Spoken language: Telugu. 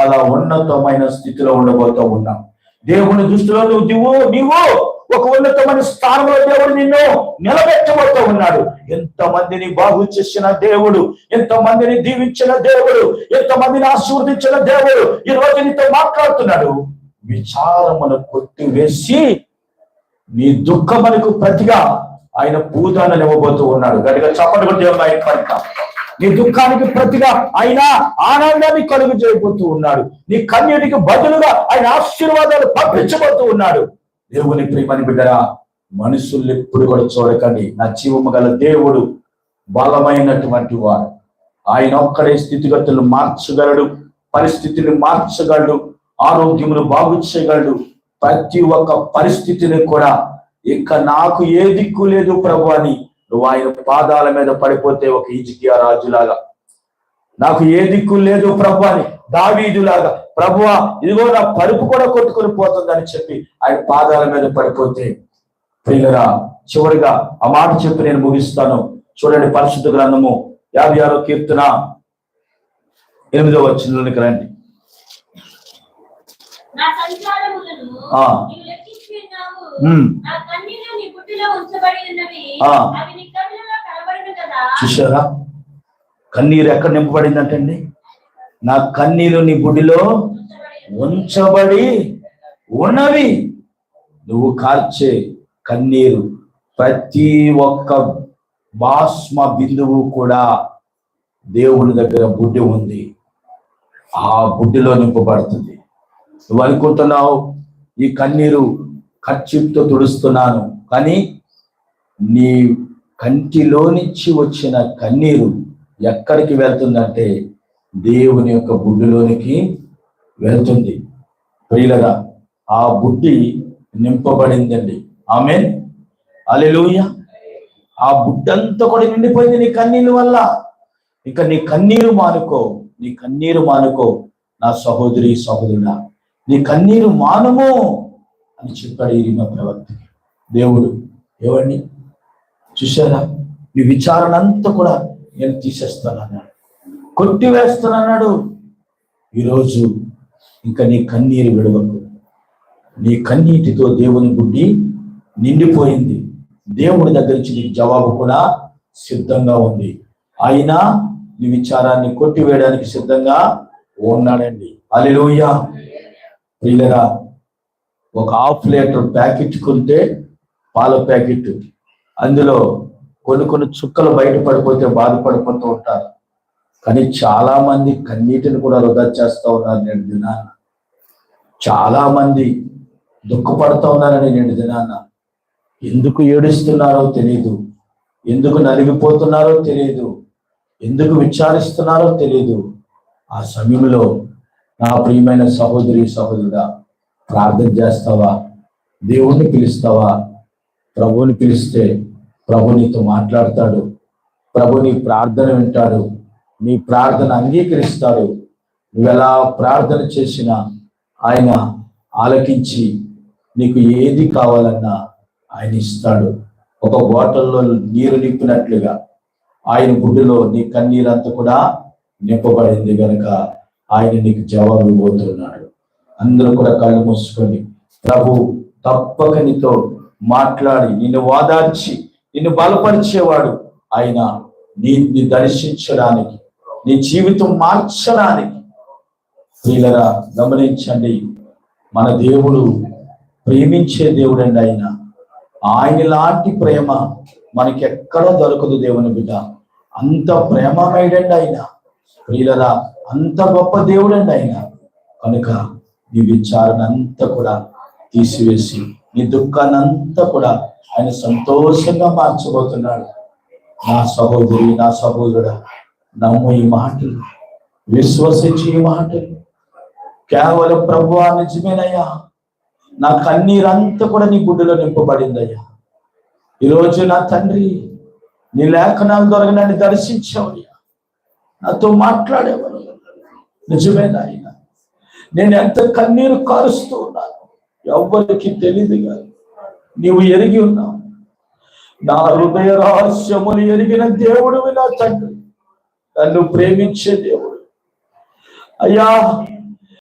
చాలా ఉన్నతమైన స్థితిలో ఉండబోతూ ఉన్నాం. దేవుని దృష్టిలో నీవు ఒక ఉన్నతమైన స్థానంలో దేవుడు నిన్ను నిలబెట్టబోతూ ఉన్నాడు. ఎంతమందిని బాగు చేసిన దేవుడు, ఎంతమందిని దీవించిన దేవుడు, ఎంతమందిని ఆశీర్వదించిన దేవుడు ఈ రోజు నీతో మాట్లాడుతున్నాడు. విచారమును కొట్టివేసి నీ దుఃఖమునకు ప్రతిగా ఆయన పూజాలను ఇవ్వబోతూ ఉన్నాడు. గట్టిగా చప్పట్లు కొట్టి దేవుడు ఆయన పడక. నీ దుఃఖానికి ప్రతిగా ఆయన ఆనందాన్ని కలుగు చేయబోతూ ఉన్నాడు. నీ కన్యటికి బదులుగా ఆయన ఆశీర్వాదాలు పంపించబోతూ ఉన్నాడు. దేవుని ప్రియమని బిడ్డరా, మనుషుల్ని ఎప్పుడు కూడా చూడకండి. నా జీవము గల దేవుడు బలమైనటువంటి వాడు. ఆయన ఒక్కడే స్థితిగతులు మార్చగలడు, పరిస్థితిని మార్చగలడు, ఆరోగ్యమును బాగు చేయగలడు. ప్రతి ఒక్క పరిస్థితిని కూడా ఇక నాకు ఏ దిక్కు లేదు ప్రభు అని నువ్వు ఆయన పాదాల మీద పడిపోతే, ఒక హిజ్కియా రాజులాగా నాకు ఏ దిక్కు లేదు ప్రభు అని దావీదులాగా, ప్రభువా ఇదిగో నా పరుపు కూడా కొట్టుకొని పోతుందని చెప్పి ఆయన పాదాల మీద పడిపోతే, ప్రియులరా చివరిగా ఆ మాట చెప్పి నేను ముగిస్తాను. చూడండి, పరిశుద్ధ గ్రంథము 56వ కీర్తన 8వ వచనంలోనికి రండి. చూసారా, కన్నీరు ఎక్కడ నింపబడిందంటండి? నా కన్నీరు నీ బుడిలో ఉంచబడి ఉన్నవి. నువ్వు కార్చే కన్నీరు ప్రతి ఒక్క బాష్మ బిందువు కూడా దేవుని దగ్గర బుడ్డి ఉంది. ఆ బుడ్డిలో నింపబడుతుంది. నువ్వు అనుకుంటున్నావు ఈ కన్నీరు కర్చీప్తో తుడుస్తున్నాను, కానీ నీ కంటిలో నుంచి వచ్చిన కన్నీరు ఎక్కడికి వెళ్తుందంటే దేవుని యొక్క బుడ్డిలోనికి వెళ్తుంది. ప్రియులరా, ఆ బుడ్డి నింపబడిందండి. ఆమేన్, హల్లెలూయా. ఆ బుడ్డంతా కూడా నిండిపోయింది నీ కన్నీళ్ళ వల్ల. ఇక నీ కన్నీరు మానుకో, నీ కన్నీరు మానుకో నా సహోదరి సహోదరుడా, నీ కన్నీరు మానుము అని చెప్పాడు ఇరిమియా ప్రవక్తకి దేవుడు. ఏవండి చూసారా, నీ విచారణ అంతా కూడా నేను తీసేస్తానన్నాడు, కొట్టివేస్తానన్నాడు. ఈరోజు ఇంకా నీ కన్నీరు విడవకు. నీ కన్నీటితో దేవుని బుడ్డి నిండిపోయింది. దేవుడి దగ్గర నుంచి నీకు జవాబు కూడా సిద్ధంగా ఉంది. ఆయన నీ విచారాన్ని కొట్టివేయడానికి సిద్ధంగా ఉన్నాడండి. హల్లెలూయా. ప్రియులరా, ఒక 1/2 లీటర్ ప్యాకెట్ కొంటే, పాల ప్యాకెట్, అందులో కొన్ని చుక్కలు బయట పడిపోతే బాధపడిపోతూ ఉంటారు. కానీ చాలా మంది కన్నీటిని కూడా వృధా చేస్తూ ఉన్నారు నేడు దినాన. చాలా మంది దుఃఖపడుతూ ఉన్నారని నేడు దినాన. ఎందుకు ఏడుస్తున్నారో తెలియదు, ఎందుకు నలిగిపోతున్నారో తెలియదు, ఎందుకు విచారిస్తున్నారో తెలియదు. ఆ సమయంలో నా ప్రియమైన సహోదరి సహోదరుడా, ప్రార్థన చేస్తావా? దేవుణ్ణి పిలుస్తావా? ప్రభువుని పిలిస్తే ప్రభు నీతో మాట్లాడతాడు. ప్రభు నీ ప్రార్థన వింటాడు, నీ ప్రార్థన అంగీకరిస్తాడు. నువ్వెలా ప్రార్థన చేసినా ఆయన ఆలకించి నీకు ఏది కావాలన్నా ఆయన ఇస్తాడు. ఒక బాటిల్లో నీరు నింపినట్లుగా ఆయన గుడ్డులో నీ కన్నీరంతా కూడా నింపబడింది గనక ఆయన నీకు జవాబు ఇవ్వబోతున్నాడు. అందరూ కూడా కళ్ళు మూసుకొని, ప్రభు తప్పక నీతో మాట్లాడి నిన్ను వాదార్చి నిన్ను బలపరిచేవాడు ఆయన. నీ దర్శించడానికి, నీ జీవితం మార్చడానికి. ప్రియులరా, గమనించండి, మన దేవుడు ప్రేమించే దేవుడండి. ఆయన లాంటి ప్రేమ మనకి ఎక్కడ దొరకదు దేవుని బిడ్డ. అంత ప్రేమమయుడండి ఆయన. ప్రియులరా, అంత గొప్ప దేవుడండి ఆయన. కనుక నీ విచారణ అంతా కూడా తీసివేసి నీ దుఃఖాన్ని అంతా కూడా ఆయన సంతోషంగా మార్చబోతున్నాడు. నా సహోదరి, నా సహోదరుడా, నమ్ము ఈ మాటలు, విశ్వసించి ఈ మాటలు. కేవలం ప్రభువా నిజమేనయ్యా, నా కన్నీరంతా కూడా నీ గుడ్డులో నింపబడిందయ్యా. ఈరోజు నా తండ్రి, నీ లేఖనాల ద్వారా నన్ను దర్శించావయ్యా, నాతో మాట్లాడేవారు. నిజమేనా ఆయన, నేను ఎంత కన్నీరు కారుస్తూ ఉన్నాను ఎవ్వరికి తెలియదు, కానీ నీవు ఎరిగి ఉన్నావు. నా హృదయ రహస్యములు ఎరిగిన దేవుడు నా తండ్రి, నన్ను ప్రేమించే దేవుడు అయ్యా.